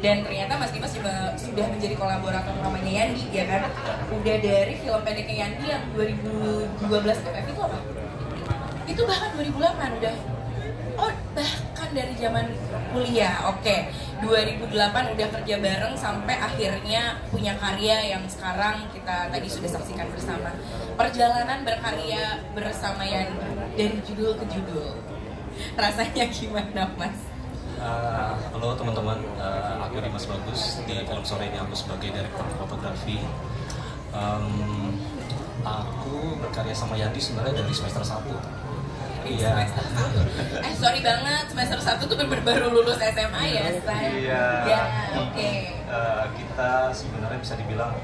Dan ternyata Mas Dimas juga sudah menjadi kolaborator namanya Yandi, ya kan? Udah dari film pendeknya Yandi yang 2012 FF itu apa? Itu bahkan 2008 udah. Oh, bahkan dari zaman kuliah. Oke. 2008 udah kerja bareng sampai akhirnya punya karya yang sekarang kita tadi sudah saksikan bersama. Perjalanan berkarya bersama Yandi dari judul ke judul. Rasanya gimana, Mas? Halo teman-teman, aku Dimas Bagus. Di film sore ini aku sebagai direktur fotografi. Aku berkarya sama Yandi sebenarnya dari semester 1. Iya. Sorry banget, semester 1 tuh baru lulus SMA ya, Stan? Iya. Ya, oke. Kita sebenarnya bisa dibilang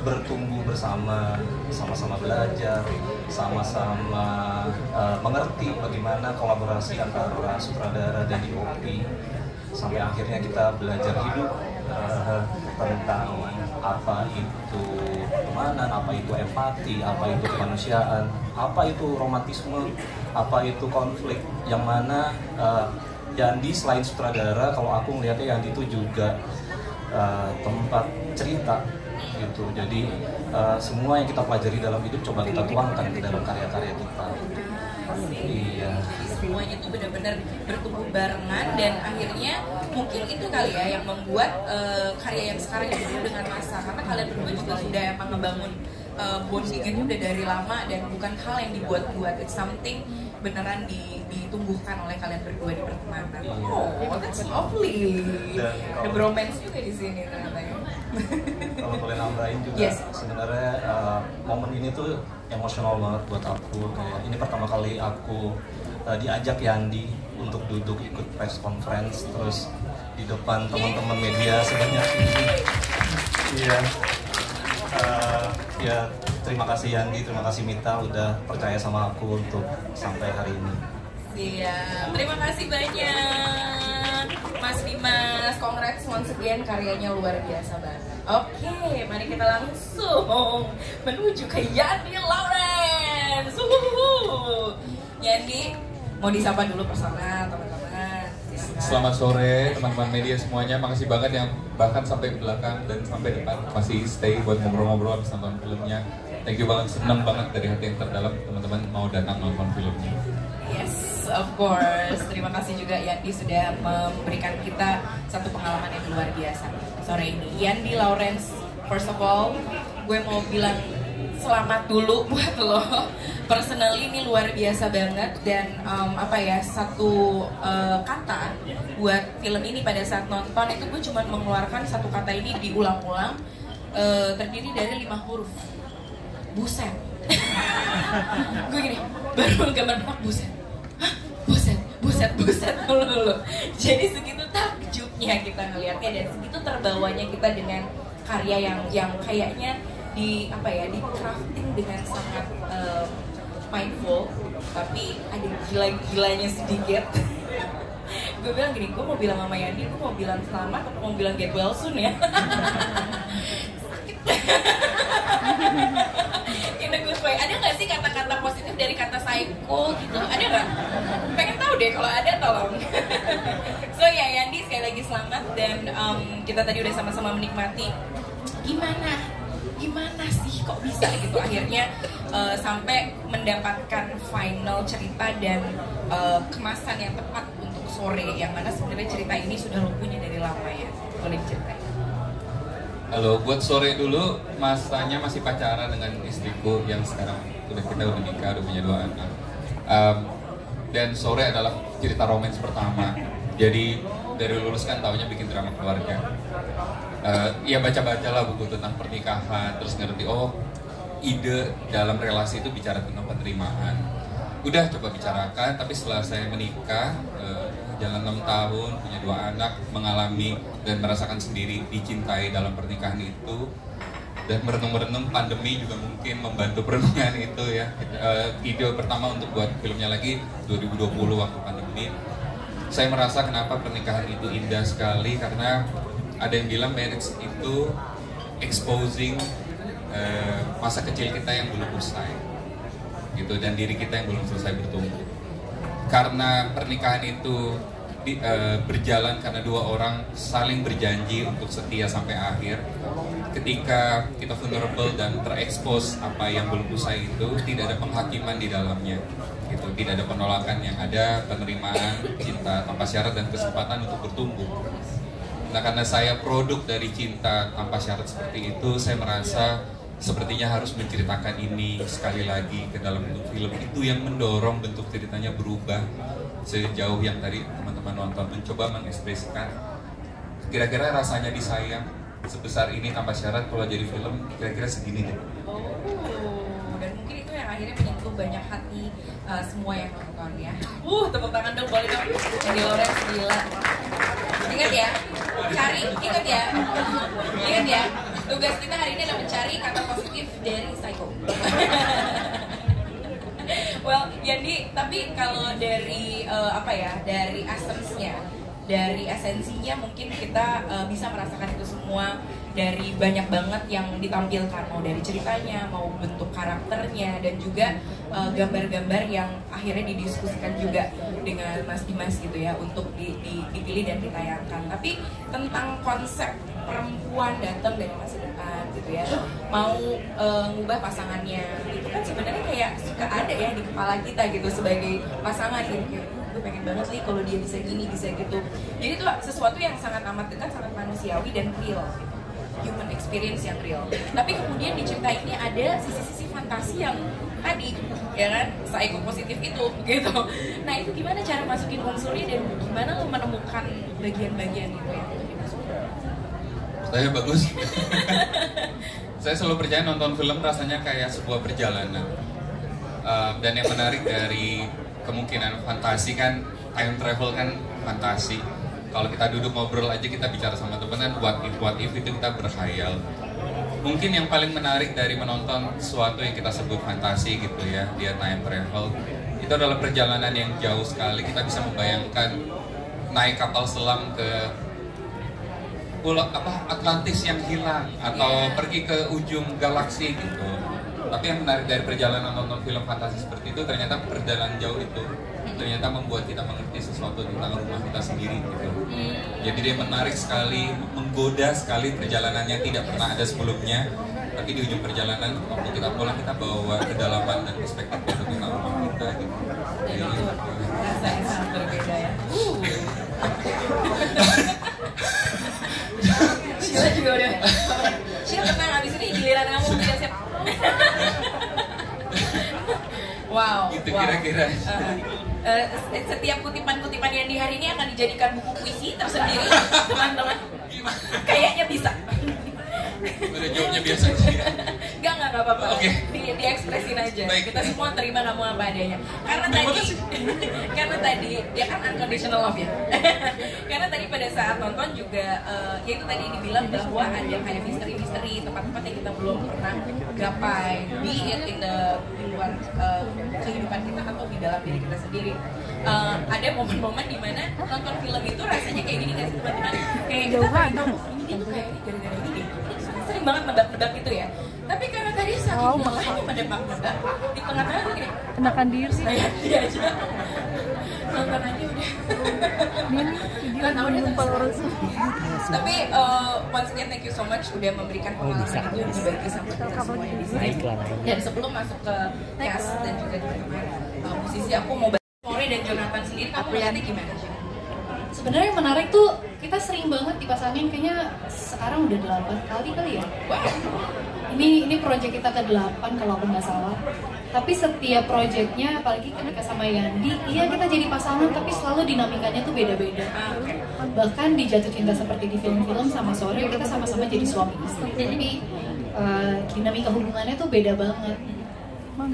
bertumbuh bersama, sama-sama belajar, sama-sama mengerti bagaimana kolaborasi antara sutradara dan DOP, sampai akhirnya kita belajar hidup tentang apa itu pertemanan, apa itu empati, apa itu kemanusiaan, apa itu romantisme, apa itu konflik, yang mana Yandi selain sutradara, kalau aku melihatnya Yandi itu juga tempat cerita gitu. Jadi semua yang kita pelajari dalam hidup coba kita tuangkan ke dalam karya-karya kita. Iya. Semuanya tuh benar-benar bertumbuh barengan dan akhirnya mungkin itu kali ya yang membuat karya yang sekarang itu dengan masa, karena kalian berdua juga sudah emang ngebangun bondingnya udah dari lama dan bukan hal yang dibuat-buat, it's something beneran ditumbuhkan oleh kalian berdua di pertemanan. Oh, that's lovely. Ada bromance juga di sini ternyata ya. Kalau boleh nambahin juga, yes. Sebenarnya momen ini tuh emosional banget buat aku. Kayak ini pertama kali aku diajak Yandi untuk duduk ikut press conference terus di depan teman-teman media sebanyak ini. Iya. Ya, terima kasih Yandi, terima kasih Mita udah percaya sama aku untuk sampai hari ini. Iya, terima kasih banyak Mas Dimas, congrats once again, karyanya luar biasa banget. Oke, mari kita langsung menuju ke Yandi Lawrence. Yandi, mau disapa dulu personal teman-teman. Selamat sore teman-teman media semuanya, makasih banget yang bahkan sampai ke belakang dan sampai depan masih stay buat ngobrol-ngobrol habis nonton filmnya. Thank you banget, senang banget dari hati yang terdalam teman-teman mau datang nonton filmnya. Yes, of course. Terima kasih juga Yandi sudah memberikan kita satu pengalaman yang luar biasa sore ini. Yandi Lawrence, first of all, gue mau bilang selamat dulu buat lo. Personally ini luar biasa banget dan apa ya, satu kata buat film ini pada saat nonton itu gue cuma mengeluarkan satu kata ini diulang-ulang, terdiri dari 5 huruf. Buset. Gue gini, baru gambar pertama buset. Hah? Buset, buset, buset dulu. Jadi segitu takjubnya kita ngelihatnya dan segitu terbawanya kita dengan karya yang kayaknya di apa ya, di crafting dengan sangat mindful, tapi ada gila-gilanya sedikit. Gue bilang gini, gue mau bilang sama Yandi, gue mau bilang selamat atau mau bilang get well soon ya. In a good way. Ada nggak sih kata-kata positif dari kata psycho gitu? Ada nggak? Pengen tahu deh, kalau ada tolong. So ya Yandi, sekali lagi selamat dan kita tadi udah sama-sama menikmati gimana sih kok bisa gitu akhirnya sampai mendapatkan final cerita dan kemasan yang tepat untuk sore, yang mana sebenarnya cerita ini sudah lo punya dari lama ya. Boleh diceritain? Halo, buat sore dulu, masanya masih pacaran dengan istriku yang sekarang kita udah nikah, udah punya 2 anak. Dan sore adalah cerita romance pertama. Jadi dari lulus kan taunya bikin drama keluarga. Ya baca-baca lah buku tentang pernikahan, terus ngerti ide dalam relasi itu bicara tentang penerimaan. Udah coba bicarakan, tapi setelah saya menikah, jalan 6 tahun, punya 2 anak, mengalami dan merasakan sendiri dicintai dalam pernikahan itu, dan merenung-merenung pandemi juga mungkin membantu perenungan itu ya. Ide pertama untuk buat filmnya lagi 2020 waktu pandemi. Saya merasa kenapa pernikahan itu indah sekali, karena ada yang bilang marriage itu exposing masa kecil kita yang belum usai gitu, dan diri kita yang belum selesai bertumbuh. Karena pernikahan itu berjalan karena dua orang saling berjanji untuk setia sampai akhir. Ketika kita vulnerable dan terekspos apa yang belum usai itu, tidak ada penghakiman di dalamnya, gitu. Tidak ada penolakan, yang ada penerimaan, cinta tanpa syarat dan kesempatan untuk bertumbuh. Nah, karena saya produk dari cinta tanpa syarat seperti itu, saya merasa sepertinya harus menceritakan ini sekali lagi ke dalam bentuk film. Itu yang mendorong bentuk ceritanya berubah sejauh yang tadi teman-teman nonton mencoba mengekspresikan kira-kira rasanya disayang sebesar ini tanpa syarat kalau jadi film kira-kira segini deh. Dan mungkin itu yang akhirnya menyentuh banyak hati semua yang nonton ya. Tepuk tangan dong, boleh dong. Andy Lawrence gila. Ingat ya, ingat ya. Tugas kita hari ini adalah mencari kata positif dari Psycho. Well, Yandi, tapi kalau dari dari dari esensinya mungkin kita bisa merasakan itu semua dari banyak banget yang ditampilkan, mau dari ceritanya, mau bentuk karakternya, dan juga gambar-gambar yang akhirnya didiskusikan juga dengan Mas Dimas gitu ya untuk dipilih dan ditayangkan. Tapi tentang konsep perempuan datang dari masa depan gitu ya, mau ngubah pasangannya, itu kan sebenarnya kayak suka ada ya di kepala kita gitu sebagai pasangan gitu. Gue pengen banget nih kalau dia bisa gini, bisa gitu. Jadi itu sesuatu yang sangat amat dekat, sangat manusiawi dan real gitu. Human experience yang real. Tapi kemudian di cerita ini ada sisi-sisi fantasi yang tadi, ya kan, psycho positif itu gitu. Nah, itu gimana cara masukin unsurnya dan gimana lo menemukan bagian-bagian itu yang dimasukin? Saya bagus. Saya selalu percaya nonton film rasanya kayak sebuah perjalanan. Dan yang menarik dari kemungkinan fantasi kan, time travel kan fantasi. Kalau kita duduk ngobrol aja, kita bicara sama teman kan, what if itu kita berkhayal. Mungkin yang paling menarik dari menonton sesuatu yang kita sebut fantasi gitu ya, dia time travel, itu adalah perjalanan yang jauh sekali. Kita bisa membayangkan naik kapal selam ke pulau Atlantis yang hilang, atau pergi ke ujung galaksi gitu. Tapi yang menarik dari perjalanan nonton film fantasi seperti itu, ternyata perjalanan jauh itu ternyata membuat kita mengerti sesuatu tentang rumah kita sendiri gitu. Jadi dia menarik sekali, menggoda sekali, perjalanannya tidak pernah ada sebelumnya. Tapi di ujung perjalanan waktu kita pulang, kita bawa kedalaman dan perspektif baru tentang rumah kita gitu. Jadi rasa yang sangat berbeda ya. Sheila juga udah. Sheila tenang, abis ini giliran kamu siap-siap. Wow. Gitu kira-kira. Setiap kutipan-kutipan yang di hari ini akan dijadikan buku puisi tersendiri, teman-teman. Kayaknya bisa. Udah jawabnya biasa sih. Enggak apa-apa. Oke. Diekspresin aja. Baik. Kita semua terima kamu apa adanya. Karena tadi dia kan unconditional love ya. Karena tadi pada saat nonton juga ya itu tadi dibilang bahwa ada kayak misteri-misteri, tempat-tempat yang kita belum pernah gapai, be it di luar kehidupan kita atau di dalam diri kita sendiri. Ada momen-momen dimana nonton film itu rasanya kayak gini nggak sih teman-teman? Kayak kita pengen tahu ini tuh kayak gara-gara ini deh. Sering banget nebak-nebak gitu ya. Tapi karena tadi saking mulainya menebak-nebak, di tengah-tengah tuh gini, Enakan diri sih. dia aja nonton aja udah. Nggak tahu deh tapi once again thank you so much udah memberikan pengalaman itu yang dibagi sama kita semuanya di sini. Dan sebelum masuk ke cast dan juga teman-teman musisi, aku mau bahas Sore dan Jonathan sendiri. Kamu melihatnya gimana sih? Sebenarnya yang menarik tuh kita sering banget dipasangin, kayaknya sekarang udah 8 kali ya. Wow. Ini project kita ke-8 kalau aku nggak salah. Tapi setiap projectnya, apalagi ketika sama Yandi, iya kita jadi pasangan tapi selalu dinamikanya tuh beda-beda. Bahkan di Jatuh Cinta seperti di film-film sama Sore kita sama-sama jadi suami istri. Tapi dinamika hubungannya tuh beda banget.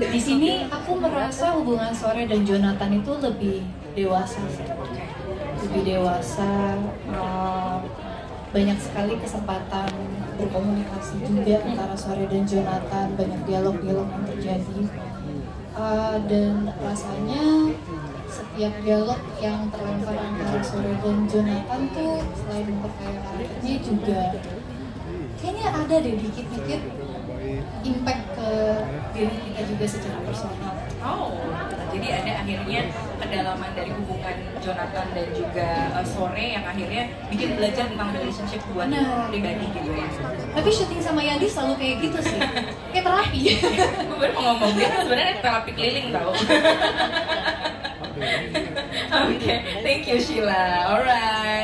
Di sini aku merasa hubungan Sore dan Jonathan itu lebih dewasa sih. Lebih dewasa, banyak sekali kesempatan berkomunikasi juga antara Sore dan Jonathan, banyak dialog-dialog yang terjadi, dan rasanya setiap dialog yang terlempar antara Sore dan Jonathan tuh selain memperkaya karakternya juga kayaknya ada deh dikit-dikit impact ke diri kita juga secara personal. Oh, jadi ada akhirnya kedalaman dari hubungan Jonathan dan juga Sore yang akhirnya bikin belajar tentang relationship buat pribadi gitu ya. Tapi syuting sama Yandi selalu kayak gitu sih, kayak terapi. Gue baru mau ngomong, dia kan sebenarnya terapi keliling tau. Oke, thank you Sheila. Alright.